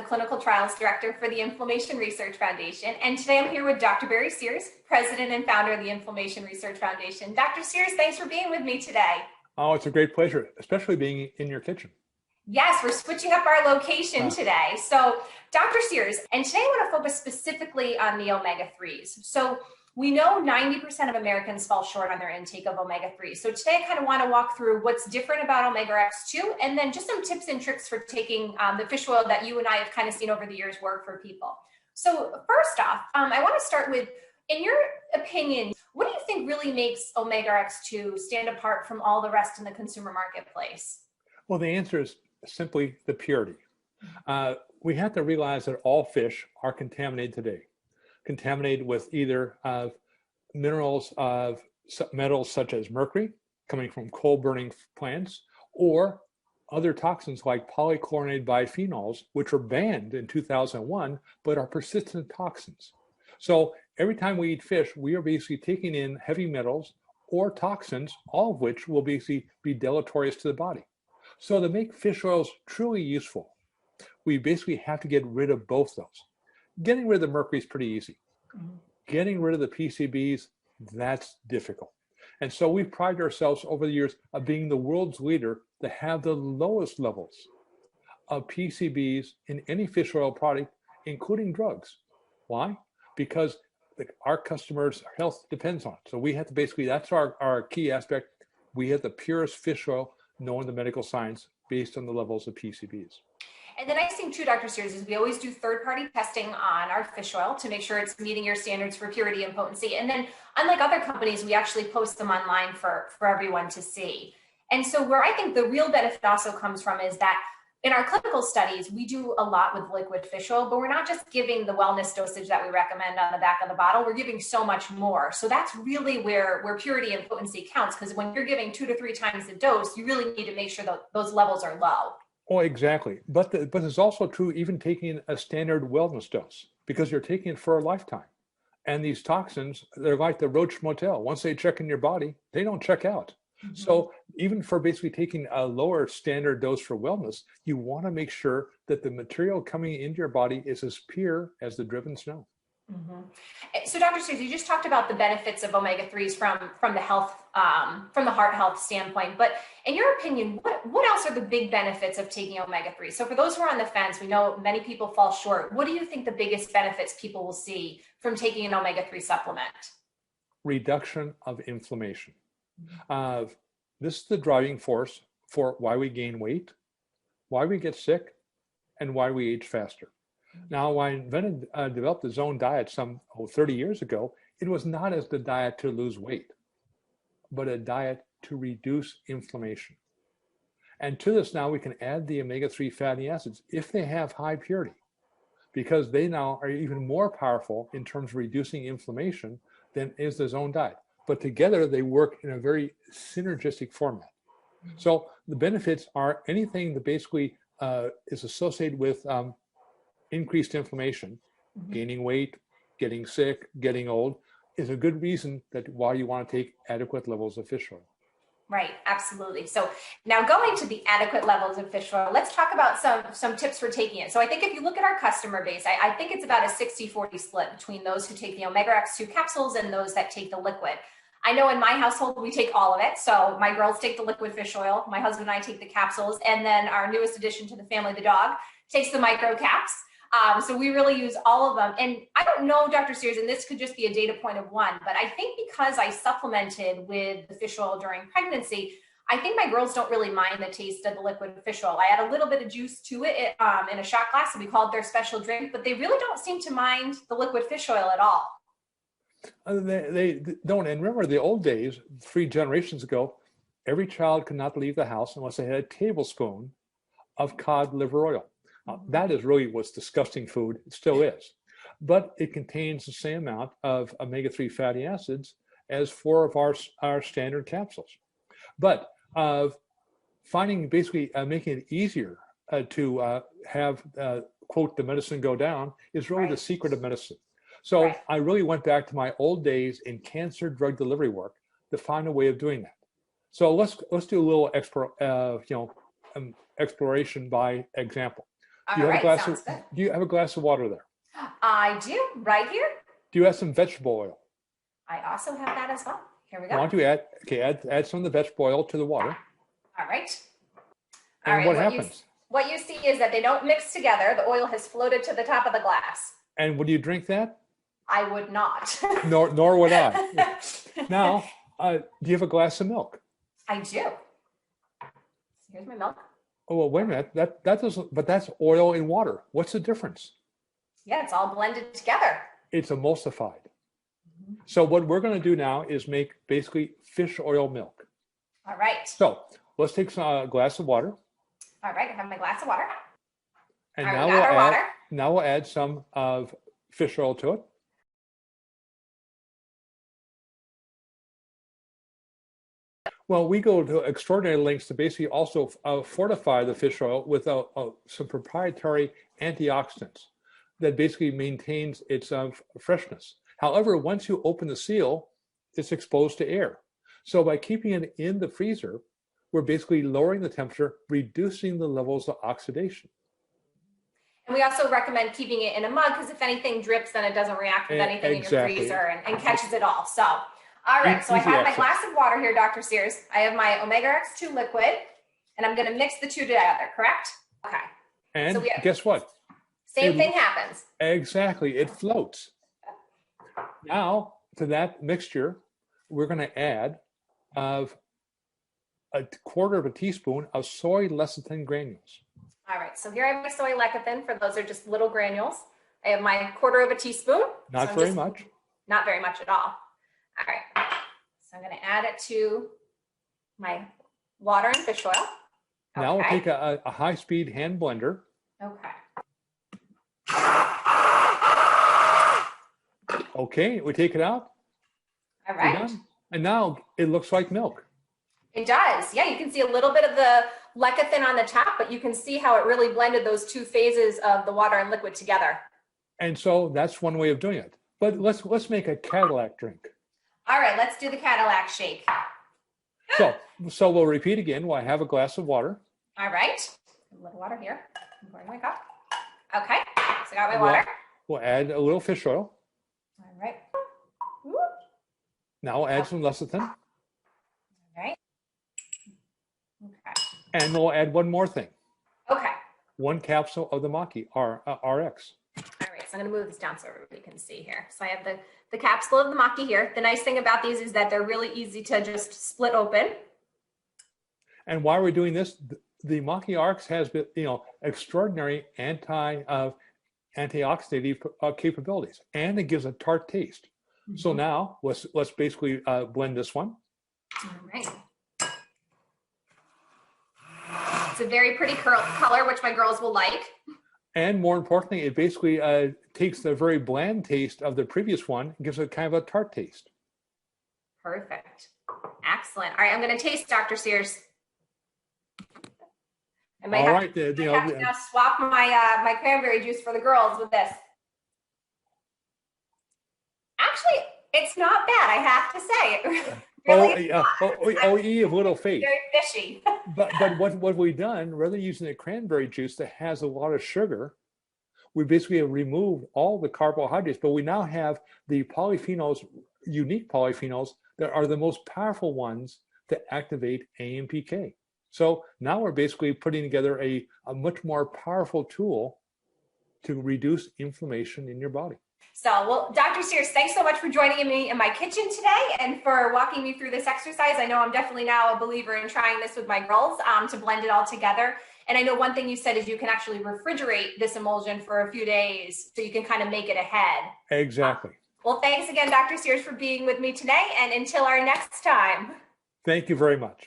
Clinical Trials Director for the Inflammation Research Foundation. And today I'm here with Dr. Barry Sears, President and Founder of the Inflammation Research Foundation. Dr. Sears, thanks for being with me today. Oh, it's a great pleasure, especially being in your kitchen. Yes, we're switching up our location today. So, Dr. Sears, and today I want to focus specifically on the omega-3s. So, we know 90% of Americans fall short on their intake of omega-3. So today I kind of want to walk through what's different about omega-RX2 and then just some tips and tricks for taking the fish oil that you and I have kind of seen over the years work for people. So first off, I want to start with, in your opinion, what do you think really makes omega-RX2 stand apart from all the rest in the consumer marketplace? Well, the answer is simply the purity. We have to realize that all fish are contaminated today. Contaminated with either minerals of metals such as mercury coming from coal burning plants, or other toxins like polychlorinated biphenyls, which were banned in 2001 but are persistent toxins. So every time we eat fish, we are basically taking in heavy metals or toxins, all of which will basically be deleterious to the body. So to make fish oils truly useful, we basically have to get rid of both those. Getting rid of the mercury is pretty easy. Getting rid of the PCBs, that's difficult. And so we've prided ourselves over the years of being the world's leader to have the lowest levels of PCBs in any fish oil product, including drugs. Why? Because our customers' health depends on it. So we have to basically, that's our key aspect. We have the purest fish oil known to medical science based on the levels of PCBs. And the nice thing too, Dr. Sears, is we always do third-party testing on our fish oil to make sure it's meeting your standards for purity and potency. And then unlike other companies, we actually post them online for everyone to see. And so where I think the real benefit also comes from is that in our clinical studies, we do a lot with liquid fish oil, but we're not just giving the wellness dosage that we recommend on the back of the bottle, we're giving so much more. So that's really where purity and potency counts, because when you're giving 2 to 3 times the dose, you really need to make sure that those levels are low. Oh, exactly. But it's also true even taking a standard wellness dose, because you're taking it for a lifetime. And these toxins, they're like the Roach Motel. Once they check in your body, they don't check out. Mm-hmm. So even for basically taking a lower standard dose for wellness, you want to make sure that the material coming into your body is as pure as the driven snow. Mm-hmm. So, Dr. Sears, you just talked about the benefits of omega-3s from the health, from the heart health standpoint. But in your opinion, what else are the big benefits of taking omega-3? So, for those who are on the fence, we know many people fall short. What do you think the biggest benefits people will see from taking an omega-3 supplement? Reduction of inflammation. This is the driving force for why we gain weight, why we get sick, and why we age faster. Now, when I developed the Zone diet some 30 years ago, it was not as the diet to lose weight, but a diet to reduce inflammation. And to this now, we can add the omega-3 fatty acids if they have high purity, because they now are even more powerful in terms of reducing inflammation than is the Zone diet. But together, they work in a very synergistic format. So the benefits are anything that basically is associated with increased inflammation, gaining weight, getting sick, getting old, is a good reason that why you want to take adequate levels of fish oil. Right, absolutely. So now going to the adequate levels of fish oil, let's talk about some tips for taking it. So I think if you look at our customer base, I think it's about a 60-40 split between those who take the omega-RX2 capsules and those that take the liquid. I know in my household, we take all of it. So my girls take the liquid fish oil, my husband and I take the capsules, and then our newest addition to the family, the dog, takes the micro caps. So we really use all of them. And I don't know, Dr. Sears, and this could just be a data point of one, but I think because I supplemented with the fish oil during pregnancy, I think my girls don't really mind the taste of the liquid fish oil. I add a little bit of juice to it in a shot glass, and we call it their special drink, but they really don't seem to mind the liquid fish oil at all. They don't. And remember the old days, 3 generations ago, every child could not leave the house unless they had a tablespoon of cod liver oil. That is really what's disgusting food. It still is. But it contains the same amount of omega-3 fatty acids as 4 of our standard capsules. But finding basically making it easier to have, quote, the medicine go down is really the secret of medicine. So I really went back to my old days in cancer drug delivery work to find a way of doing that. So let's do a little exploration by example. All right, sounds good. Do you have a glass of water there? I do, right here. Do you have some vegetable oil? I also have that as well. Here we Why go. don't you add some of the vegetable oil to the water? All right. And what happens? What you see is that they don't mix together. The oil has floated to the top of the glass. And would you drink that? I would not. Nor would I. Now, do you have a glass of milk? I do. Here's my milk. Oh, well, wait a minute. That doesn't, but that's oil and water. What's the difference? Yeah, it's all blended together. It's emulsified. So what we're going to do now is make basically fish oil milk. All right. So let's take a glass of water. All right, I have my glass of water. And All right, now now we'll add some of fish oil to it. Well, we go to extraordinary lengths to basically also fortify the fish oil with some proprietary antioxidants that basically maintains its freshness. However, once you open the seal, it's exposed to air. So by keeping it in the freezer, we're basically lowering the temperature, reducing the levels of oxidation. And we also recommend keeping it in a mug because if anything drips, then it doesn't react with anything in your freezer and catches it all. So, all right, so I have my glass of water here, Dr. Sears. I have my Omega RX2 liquid, and I'm going to mix the two together, correct? Okay. And so guess what? Same thing happens. Exactly, it floats. Now, to that mixture, we're going to add a quarter of a teaspoon of soy lecithin granules. All right, so here I have my soy lecithin. For those are just little granules. I have my quarter of a teaspoon. Not very much. Not very much at all. All right, so I'm going to add it to my water and fish oil. Okay. Now we'll take a high-speed hand blender. Okay. Okay, we take it out. All right. And now it looks like milk. It does. Yeah, you can see a little bit of the lecithin on the top, but you can see how it really blended those two phases of the water and liquid together. And so that's one way of doing it. But let's make a Cadillac drink. All right, let's do the Cadillac shake. So we'll repeat again. Well, I have a glass of water. All right. A little water here. I'm pouring my cup. Okay, so I got my water. We'll add a little fish oil. All right. Now we'll add some lecithin. All right. Okay. And we'll add one more thing. Okay. One capsule of the Maki RX. All right, so I'm going to move this down so everybody can see here. So I have the capsule of the Maki here. The nice thing about these is that they're really easy to just split open. And while we're doing this, the Maki RX has extraordinary antioxidative capabilities, and it gives a tart taste. Mm-hmm. So now let's basically blend this one. All right. It's a very pretty color, which my girls will like. And more importantly, it basically takes the very bland taste of the previous one and gives it kind of a tart taste. Perfect. Excellent. All right, I'm going to taste, Dr. Sears. I might have to now swap my cranberry juice for the girls with this. Actually, it's not bad, I have to say. You have little faith. Very fishy. but what we've done, rather than using the cranberry juice that has a lot of sugar, we basically have removed all the carbohydrates, but we now have the polyphenols, unique polyphenols, that are the most powerful ones to activate AMPK. So now we're basically putting together a much more powerful tool to reduce inflammation in your body. So, well, Dr. Sears, thanks so much for joining me in my kitchen today and for walking me through this exercise. I know I'm definitely now a believer in trying this with my girls to blend it all together. And I know one thing you said is you can actually refrigerate this emulsion for a few days so you can kind of make it ahead. Exactly. Well, thanks again, Dr. Sears, for being with me today. And until our next time. Thank you very much.